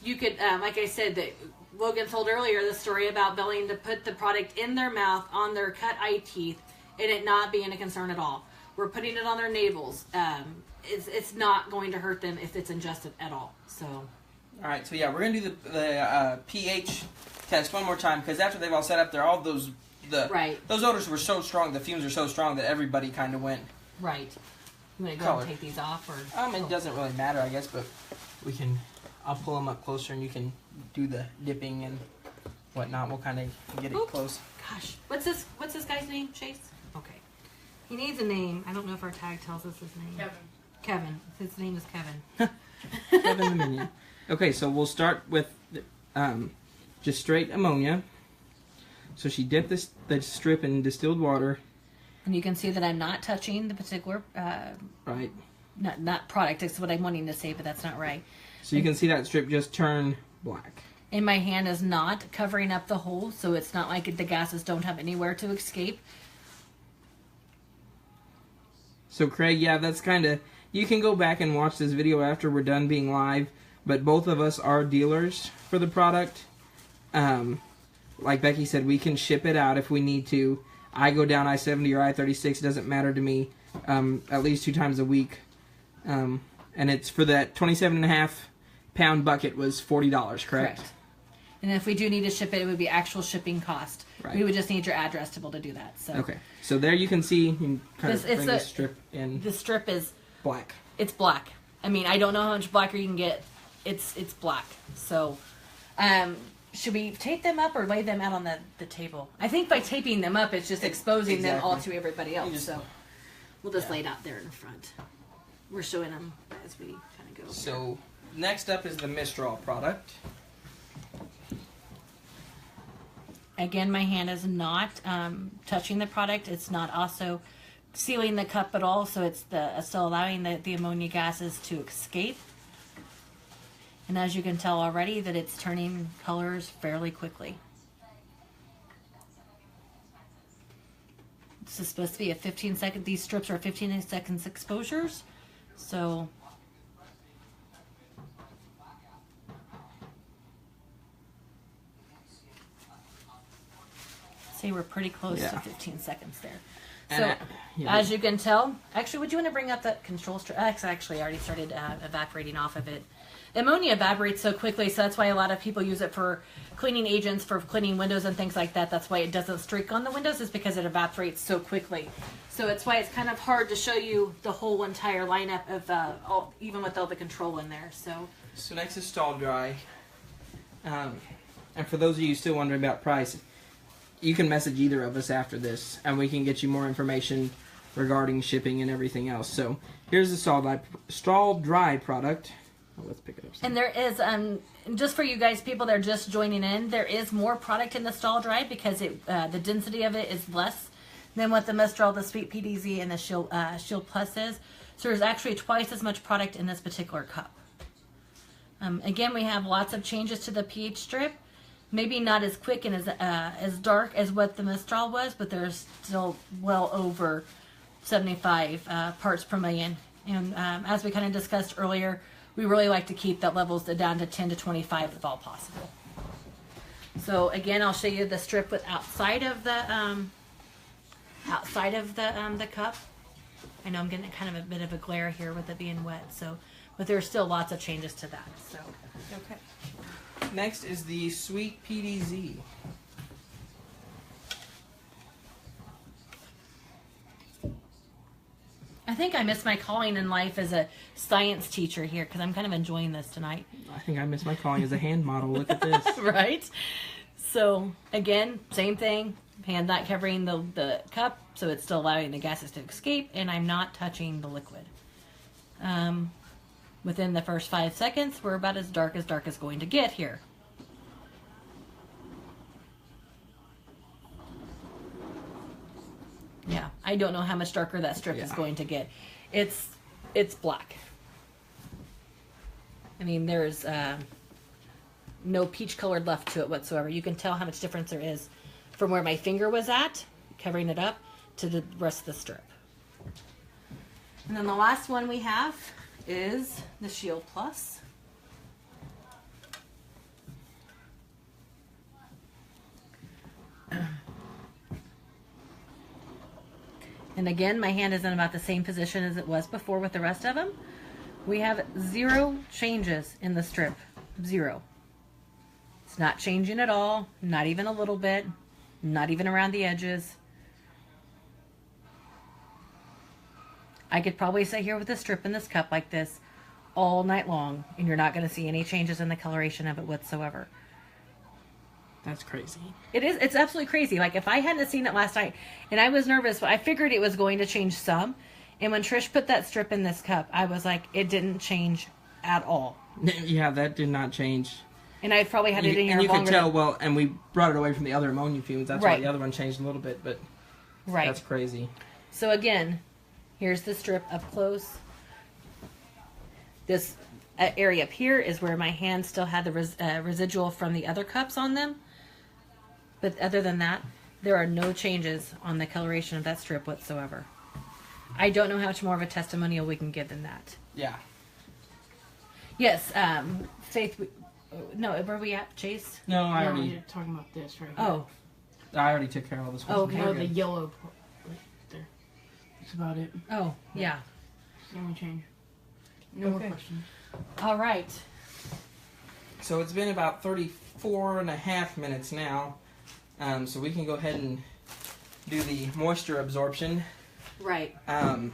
You could, like I said, that Logan told earlier the story about Belling to put the product in their mouth on their cut eye teeth and it not being a concern at all. We're putting it on their navels. It's not going to hurt them if it's ingested at all. So. All right. So yeah, we're gonna do the pH test one more time because after they've all set up, they're all those odors were so strong. The fumes are so strong that everybody kind of went. Right. You want to go and take these off, or? It doesn't really matter, I guess, but we can. I'll pull them up closer, and you can do the dipping and whatnot. We'll kind of get it close. Gosh, what's this guy's name? Chase. Okay. He needs a name. I don't know if our tag tells us his name. Kevin. His name is Kevin. Kevin the Minion. Okay, so we'll start with just straight ammonia. So she dipped the strip in distilled water. And you can see that I'm not touching the particular right. Not product. That's what I'm wanting to say, but that's not right. So you can see that strip just turn black. And my hand is not covering up the hole, so it's not like the gases don't have anywhere to escape. So Craig, yeah, that's kind of... You can go back and watch this video after we're done being live, but both of us are dealers for the product. Like Becky said, we can ship it out if we need to. I go down I-70 or I-36, it doesn't matter to me, at least 2 times a week. And it's for that 27.5 pound bucket was $40, correct? And if we do need to ship it, it would be actual shipping cost. Right. We would just need your address to be able to do that. So. Okay. So there you can see, you can kind of bring the strip in. The strip is black. It's black. I mean, I don't know how much blacker you can get. It's black. So, should we tape them up or lay them out on the table? I think by taping them up, it's just exposing them all to everybody else. So we'll just lay it out there in the front. We're showing them as we kind of go. So next up is the Mistral product. Again, my hand is not touching the product. It's not also sealing the cup at all, so it's still allowing the ammonia gases to escape. And as you can tell already that it's turning colors fairly quickly. This is supposed to be a 15-second, these strips are 15 seconds exposures. So say we're pretty close to 15 seconds there. So, as you can tell, actually, would you want to bring up that control strip? Actually, I already started evaporating off of it. Ammonia evaporates so quickly, so that's why a lot of people use it for cleaning agents, for cleaning windows and things like that. That's why it doesn't streak on the windows, is because it evaporates so quickly. So it's why it's kind of hard to show you the whole entire lineup of even with all the control in there. So next is Stall Dry. And for those of you still wondering about price, you can message either of us after this, and we can get you more information regarding shipping and everything else. So here's the Stall Dry product. Oh, let's pick it up. And there is, just for you guys, people that are just joining in, there is more product in the Stall Dry because the density of it is less than what the Mistral, the Sweet PDZ, and the Shield Plus is. So there's actually twice as much product in this particular cup. Again, we have lots of changes to the pH strip. Maybe not as quick and as dark as what the Mistral was, but there's still well over 75 parts per million. And as we kind of discussed earlier, we really like to keep that levels down to 10 to 25 if all possible. So again, I'll show you the strip with outside of the cup. I know I'm getting kind of a bit of a glare here with it being wet, but there's still lots of changes to that. So okay. Next is the Sweet PDZ. I think I missed my calling in life as a science teacher here because I'm kind of enjoying this tonight. I think I missed my calling as a hand model. Look at this. Right? So, again, same thing. Hand not covering the cup, so it's still allowing the gases to escape, and I'm not touching the liquid. Within the first 5 seconds, we're about as dark as going to get here. Yeah, I don't know how much darker that strip is going to get. It's black. I mean, there's no peach colored left to it whatsoever. You can tell how much difference there is from where my finger was at, covering it up, to the rest of the strip. And then the last one we have is the Shield Plus. And again, my hand is in about the same position as it was before with the rest of them. We have 0 changes in the strip. 0. It's not changing at all, not even a little bit, not even around the edges. I could probably sit here with a strip in this cup like this all night long, and you're not going to see any changes in the coloration of it whatsoever. That's crazy. It is. It's absolutely crazy. Like, if I hadn't seen it last night, and I was nervous, but I figured it was going to change some. And when Trish put that strip in this cup, I was like, it didn't change at all. Yeah, that did not change. And I probably had it in here and you longer. can tell, well, and we brought it away from the other ammonia fumes. That's Right. why the other one changed a little bit, but Right. that's crazy. So again, here's the strip up close. This area up here is where my hand still had the residual from the other cups on them. But other than that, there are no changes on the coloration of that strip whatsoever. I don't know how much more of a testimonial we can give than that. Yeah. Yes, Faith. No, where are we at, Chase? No, I already. You're talking about this right here. Oh, I already took care of all this. Oh, okay. No, the yellow part right there. That's about it. oh, yeah. It's the only change. No more Okay. questions. All right. So it's been about 34.5 minutes now. So we can go ahead and do the moisture absorption. Right. Um,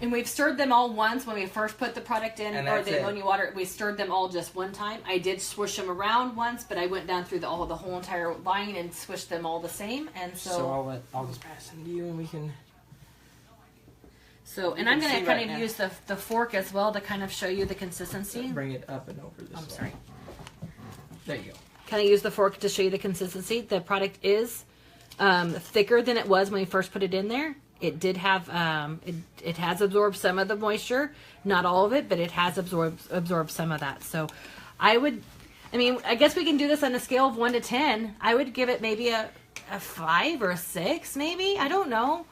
And we've stirred them all once when we first put the product in, And or that's the it. ammonia water. We stirred them all just one time. I did swish them around once, but I went down through the whole entire line and swished them all the same. And so I'll just pass them to you, and we can. and I'm can going see to kind right of now. use the fork as well to kind of show you the consistency. Bring it up and over this I'm way. sorry. There you go. Kind of use the fork to show you the consistency. The product is thicker than it was when we first put it in there. It did have it has absorbed some of the moisture, not all of it, but it has absorbed some of that. So I guess we can do this on a scale of 1 to 10. I would give it maybe a 5 or a 6, maybe. I don't know.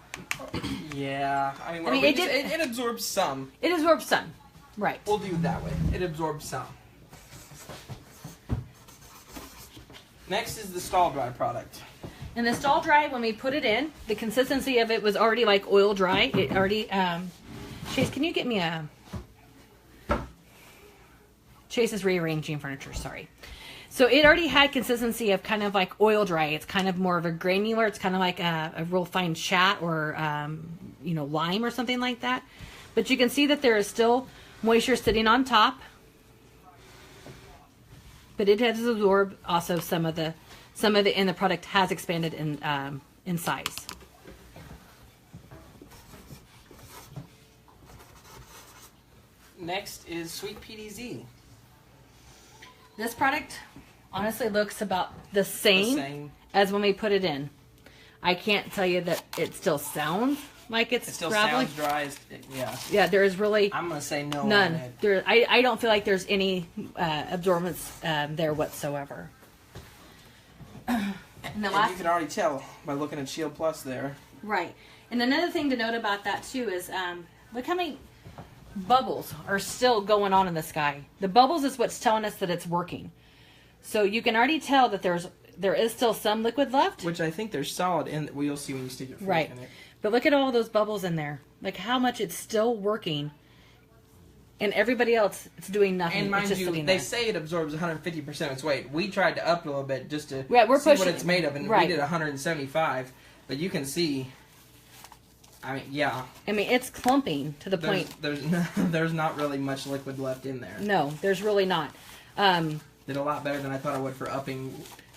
Yeah, it absorbs some. It absorbs some, right? We'll do it that way. It absorbs some. Next is the Stall Dry product. And the Stall Dry, when we put it in, the consistency of it was already like oil dry. It already, Chase, can you get me a... Chase is rearranging furniture, sorry. So it already had consistency of kind of like oil dry. It's kind of more of a granular. It's kind of like a real fine chat or, lime or something like that. But you can see that there is still moisture sitting on top. But it has absorbed also some of it, and the product has expanded in size. Next is Sweet PDZ. This product honestly looks about the same as when we put it in. I can't tell you that it still sounds like it's It still traveling. sounds dry. Yeah. Yeah, there is really I'm gonna say no. none. On it. There, I don't feel like there's any absorbance there whatsoever. And the And last, you can already tell by looking at Shield Plus there. right. And another thing to note about that too is look how many bubbles are still going on in the sky. The bubbles is what's telling us that it's working. So you can already tell that there is still some liquid left. Which I think they're solid, and we'll see when you stick your foot Right. in it. But look at all those bubbles in there. Like how much it's still working. And everybody else, it's doing nothing. And it's mind just you, sitting they there. say it absorbs 150% of its weight. We tried to up it a little bit just to Yeah, we're see what pushing it's it. made of, and Right. we did 175. But you can see, yeah. I mean, it's clumping to the point. There's not really much liquid left in there. No, there's really not. Did a lot better than I thought I would for upping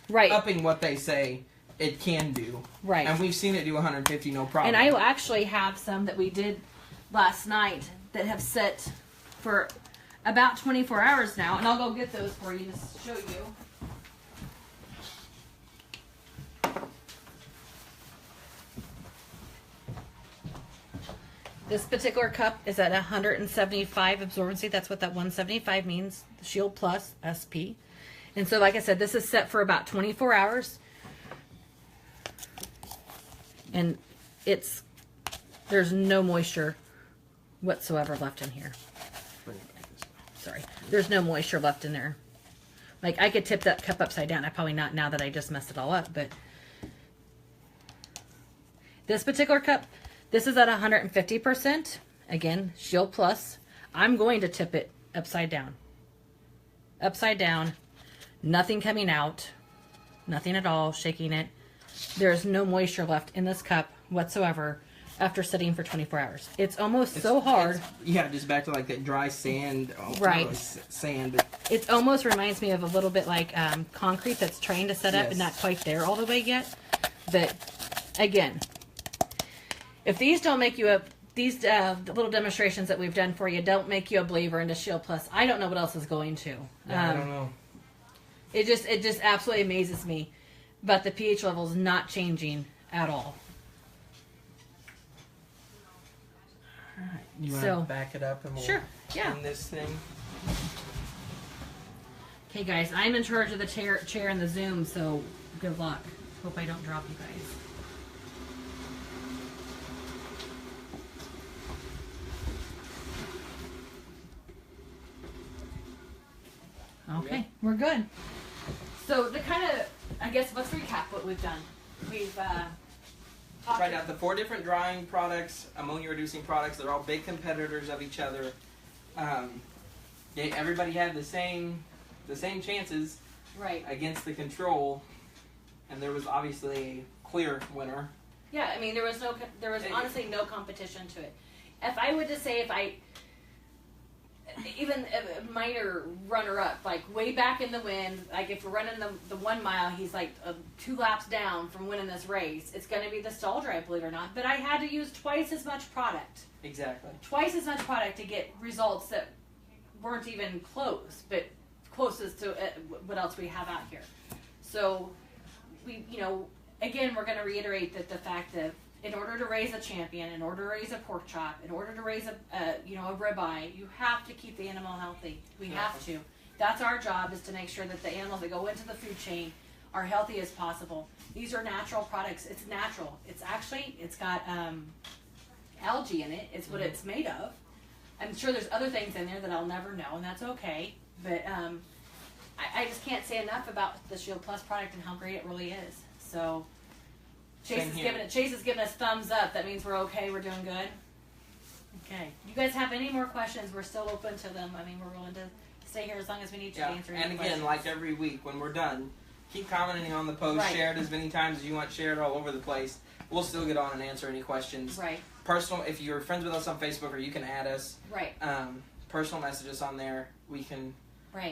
Right. what they say it can do. Right. And we've seen it do 150 no problem. And I actually have some that we did last night that have set for about 24 hours now. And I'll go get those for you to show you. This particular cup is at 175 absorbency. That's what that 175 means. The Shield Plus SP. And so, like I said, this is set for about 24 hours. And there's no moisture whatsoever left in here. Sorry. There's no moisture left in there. Like, I could tip that cup upside down. I probably not now that I just messed it all up, but this particular cup, this is at 150%. Again, Shield Plus. I'm going to tip it upside down. Upside down. Nothing coming out. Nothing at all. Shaking it. There's no moisture left in this cup whatsoever after sitting for 24 hours. It's so hard. Just back to like that dry sand. Right. Really sand. It almost reminds me of a little bit like concrete that's trying to set up and not quite there all the way yet. But again, if these don't make you these little demonstrations that we've done for you don't make you a believer into Shield Plus, I don't know what else is going to. I don't know. It just absolutely amazes me. But the pH level is not changing at all. Alright, you want So- to back it up and we'll Sure, yeah. clean this thing? Okay, guys, I'm in charge of the chair and the Zoom, so good luck. Hope I don't drop you guys. Okay, we're good. So to kind of, I guess, let's recap what we've done. We've Tried out the 4 different drying products, ammonia reducing products. They're all big competitors of each other. Everybody had the same chances right. against the control, and there was obviously a clear winner. Yeah, I mean, there was honestly no competition to it. If I would just say even a minor runner-up, like way back in the wind, like if we're running the 1 mile, he's like 2 laps down from winning this race. It's going to be the Stall Dry, believe it or not. But I had to use twice as much product. Exactly. Twice as much product to get results that weren't even close, but closest to what else we have out here. So, again, we're going to reiterate that the fact that in order to raise a champion, in order to raise a pork chop, in order to raise a ribeye, you have to keep the animal healthy. We have to. That's our job, is to make sure that the animals that go into the food chain are healthy as possible. These are natural products. It's natural. It's got algae in it. It's what it's made of. I'm sure there's other things in there that I'll never know, and that's okay. But I just can't say enough about the Shield Plus product and how great it really is. So Chase is giving us thumbs up. That means we're okay. We're doing good. Okay. You guys have any more questions? We're still open to them. I mean, we're willing to stay here as long as we need to answer any questions. And again, like every week, when we're done, keep commenting on the post. Right. Share it as many times as you want. Share it all over the place. We'll still get on and answer any questions. Right. Personal, if you're friends with us on Facebook, or you can add us. Right. Personal messages on there. We can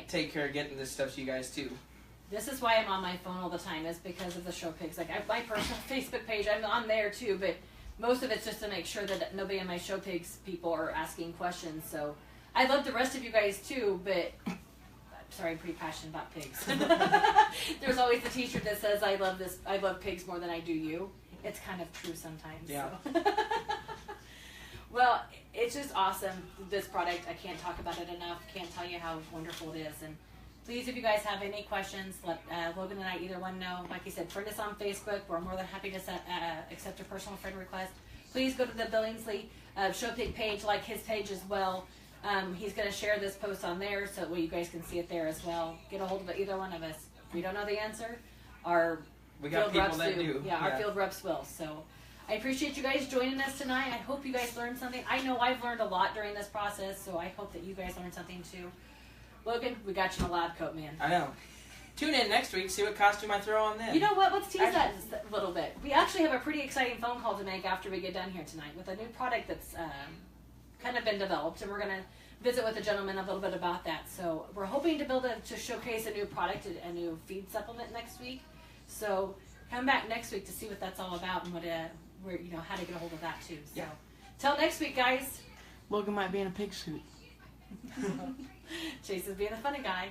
take care of getting this stuff to you guys too. This is why I'm on my phone all the time, is because of the show pigs. Like, my personal Facebook page, I'm on there too, but most of it's just to make sure that nobody in my show pigs people are asking questions. So I love the rest of you guys too, but I'm sorry, I'm pretty passionate about pigs. There's always the t-shirt that says I love pigs more than I do you. It's kind of true sometimes. Yeah. So. Well, it's just awesome, this product. I can't talk about it enough. Can't tell you how wonderful it is. And please, if you guys have any questions, let Logan and I, either one, know. Like you said, friend us on Facebook. We're more than happy to accept a personal friend request. Please go to the Billingsley Show Pig page, like his page as well. He's going to share this post on there so that you guys can see it there as well. Get a hold of either one of us. If we don't know the answer, we got field people reps that do. Yeah, our field reps will. So I appreciate you guys joining us tonight. I hope you guys learned something. I know I've learned a lot during this process, so I hope that you guys learned something too. Logan, we got you in a lab coat, man. I know. Tune in next week, see what costume I throw on then. You know what? Let's tease that a little bit. We actually have a pretty exciting phone call to make after we get done here tonight with a new product that's kind of been developed, and we're going to visit with the gentleman a little bit about that. So we're hoping to be able to showcase a new product, a new feed supplement next week. So come back next week to see what that's all about and how to get a hold of that too. So till next week, guys. Logan might be in a pig suit. Chase is being a funny guy.